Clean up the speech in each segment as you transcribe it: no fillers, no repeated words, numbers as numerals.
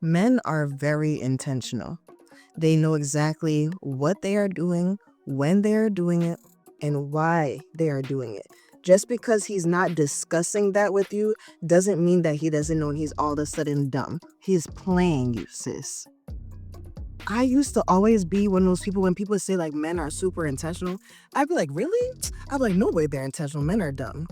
Men are very intentional. They know exactly what they are doing, when they are doing it, and why they are doing it. Just because he's not discussing that with you doesn't mean that he doesn't know he's all of a sudden dumb. He's playing you, sis. I used to always be one of those people when people say like men are super intentional. I'd be like, really? I'd be like, no way they're intentional. Men are dumb.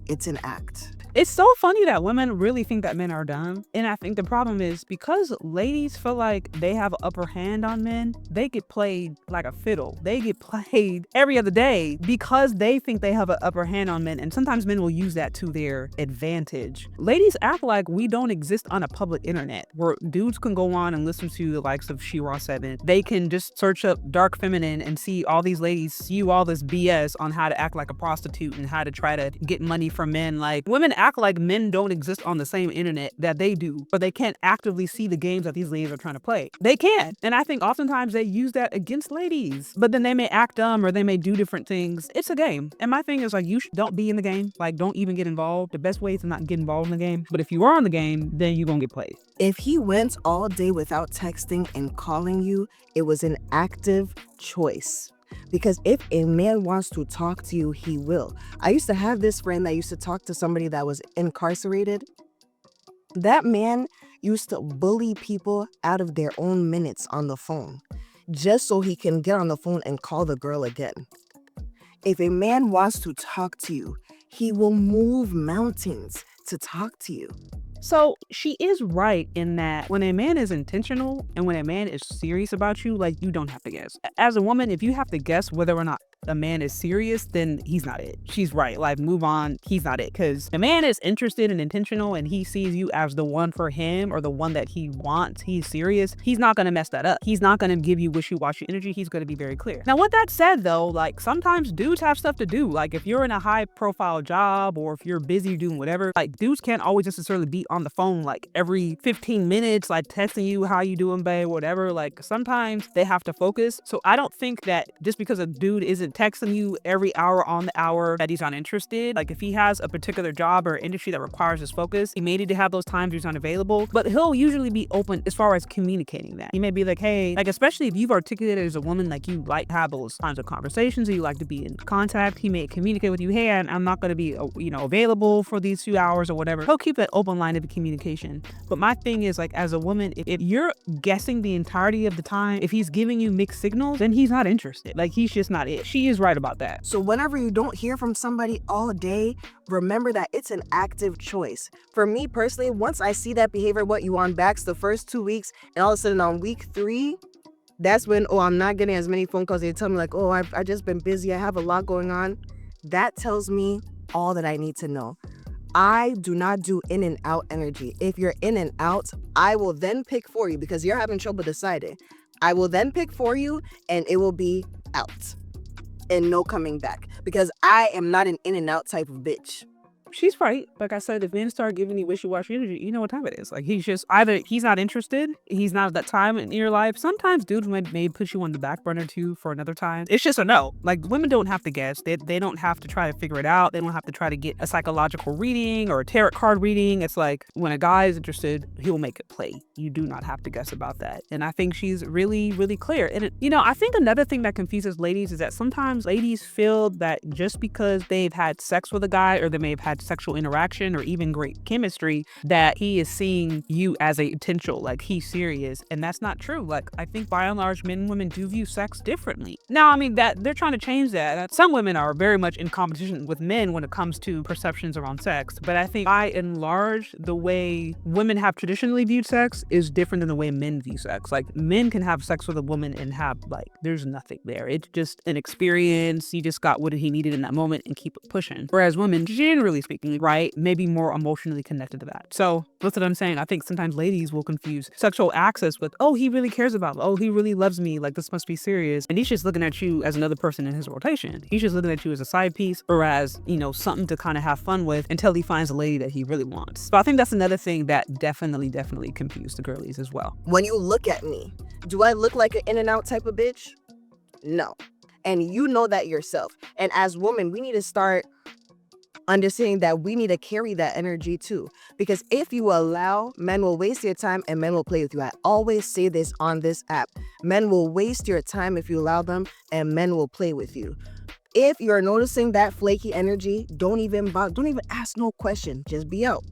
It's an act. It's so funny that women really think that men are dumb. And I think the problem is because ladies feel like they have an upper hand on men, they get played like a fiddle. They get played every other day because they think they have an upper hand on men. And sometimes men will use that to their advantage. Ladies act like we don't exist on a public internet where dudes can go on and listen to the likes of She-Ra 7. They can just search up dark feminine and see all these ladies spew all this BS on how to act like a prostitute and how to try to get money from men. Like, women act like men don't exist on the same internet that they do, but they can't actively see the games that these ladies are trying to play. They can. And I think oftentimes they use that against ladies, but then they may act dumb or they may do different things. It's a game. And my thing is like, you don't be in the game. Like, don't even get involved. The best way is to not get involved in the game. But if you are on the game, then you're going to get played. If he went all day without texting and calling you, it was an active choice. Because if a man wants to talk to you, he will. I used to have this friend that used to talk to somebody that was incarcerated. That man used to bully people out of their own minutes on the phone just so he can get on the phone and call the girl again. If a man wants to talk to you, he will move mountains to talk to you. So she is right in that when a man is intentional and when a man is serious about you, like, you don't have to guess. As a woman, if you have to guess whether or not a man is serious, then he's not it. She's right. Like, move on. He's not it. Because a man is interested and intentional and he sees you as the one for him or the one that he wants. He's serious. He's not going to mess that up. He's not going to give you wishy-washy energy. He's going to be very clear. Now, with that said, though, like, sometimes dudes have stuff to do. Like, if you're in a high-profile job or if you're busy doing whatever, like, dudes can't always necessarily be on the phone like every 15 minutes, like texting you, how you doing, babe, whatever. Like, sometimes they have to focus. So I don't think that just because a dude isn't texting you every hour on the hour that he's not interested. Like, if he has a particular job or industry that requires his focus, he may need to have those times where he's not available, but he'll usually be open as far as communicating that. He may be like, hey, like, especially if you've articulated as a woman, like, you like to have those kinds of conversations or you like to be in contact, he may communicate with you, hey, I'm not going to be, available for these few hours or whatever. He'll keep that open line of communication. But my thing is, like, as a woman, if you're guessing the entirety of the time, if he's giving you mixed signals, then he's not interested. Like, he's just not it. She is right about that. So whenever you don't hear from somebody all day, remember that it's an active choice. For me personally, once I see that behavior, what you on backs the first 2 weeks, and all of a sudden on week 3, that's when, I'm not getting as many phone calls. They tell me like, I've just been busy. I have a lot going on. That tells me all that I need to know. I do not do in and out energy. If you're in and out, I will then pick for you because you're having trouble deciding. I will then pick for you and it will be out and no coming back because I am not an in and out type of bitch. She's right. Like I said, if men start giving you wishy-washy energy, you know what time it is. Like, he's just either he's not interested, he's not at that time in your life. Sometimes dudes may put you on the back burner too for another time. It's just a no. Like, women don't have to guess. They don't have to try to figure it out. They don't have to try to get a psychological reading or a tarot card reading. It's like when a guy is interested, he'll make it play. You do not have to guess about that. And I think she's really, really clear. And I think another thing that confuses ladies is that sometimes ladies feel that just because they've had sex with a guy or they may have had sexual interaction or even great chemistry, that he is seeing you as a potential, like he's serious. And that's not true. Like, I think by and large, men and women do view sex differently. Now, I mean, that they're trying to change that. Some women are very much in competition with men when it comes to perceptions around sex. But I think by and large, the way women have traditionally viewed sex is different than the way men view sex. Like, men can have sex with a woman and have, like, there's nothing there. It's just an experience. He just got what he needed in that moment and keep it pushing. Whereas women, generally speaking, right, maybe more emotionally connected to that. So that's what I'm saying. I think sometimes ladies will confuse sexual access with, he really cares about me. He really loves me. Like, this must be serious. And he's just looking at you as another person in his rotation. He's just looking at you as a side piece or as, something to kind of have fun with until he finds a lady that he really wants. So I think that's another thing that definitely confused the girlies as well. When you look at me, do I look like an in and out type of bitch? No. And you know that yourself. And as women, we need to start understanding that we need to carry that energy too. Because if you allow, men will waste your time and men will play with you. I always say this on this app. Men will waste your time if you allow them, and men will play with you. If you're noticing that flaky energy, don't even ask no question. Just be out.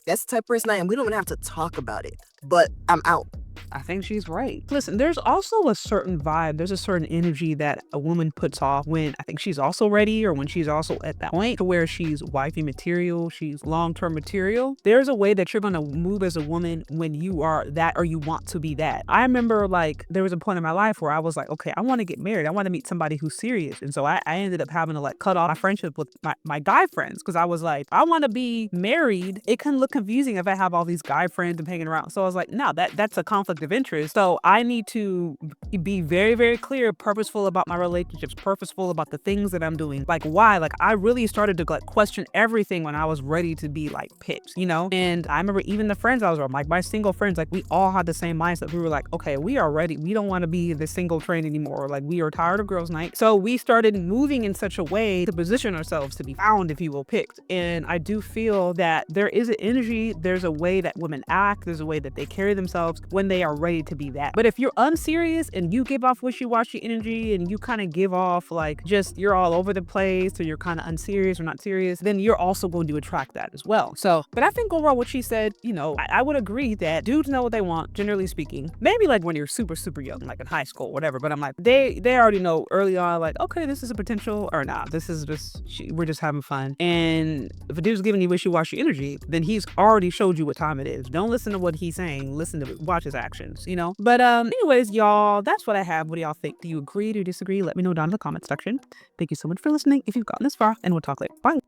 That's the type of person I am. We don't even have to talk about it. But I'm out. I think she's right. Listen, there's also a certain vibe, there's a certain energy that a woman puts off when I think she's also ready, or when she's also at that point to where she's wifey material, she's long-term material. There's a way that you're gonna move as a woman when you are that, or you want to be that. I remember, like, there was a point in my life where I was like, okay, I want to get married. I want to meet somebody who's serious. And so I ended up having to like cut off my friendship with my guy friends, because I was like, I want to be married. It can look confusing if I have all these guy friends and hanging around. So I was like, no, that's a conflict of interest. So I need to be very, very clear, purposeful about my relationships, purposeful about the things that I'm doing. Like, why? Like, I really started to like question everything when I was ready to be like picked, you know? And I remember even the friends I was around, like my single friends, like we all had the same mindset. We were like, okay, we are ready. We don't want to be the single train anymore. Like, we are tired of girls' night. So we started moving in such a way to position ourselves to be found, if you will, picked. And I do feel that there is an energy, there's a way that women act, there's a way that they carry themselves when they are ready to be that. But if you're unserious and you give off wishy-washy energy, and you kind of give off like just you're all over the place, or you're kind of unserious or not serious, then you're also going to attract that as well. So, but I think overall what she said, you know, I would agree that dudes know what they want, generally speaking. Maybe like when you're super, super young, like in high school, whatever. But I'm like, they already know early on, like, okay, this is a potential, or not. This is just, we're just having fun. And if a dude's giving you wishy-washy energy, then he's already showed you what time it is. Don't listen to what he's saying. Listen to watch his actions, you know? But anyways, y'all, that's what I have. What do y'all think? Do you agree? Do you disagree? Let me know down in the comment section. Thank you so much for listening if you've gotten this far, and we'll talk later. Bye.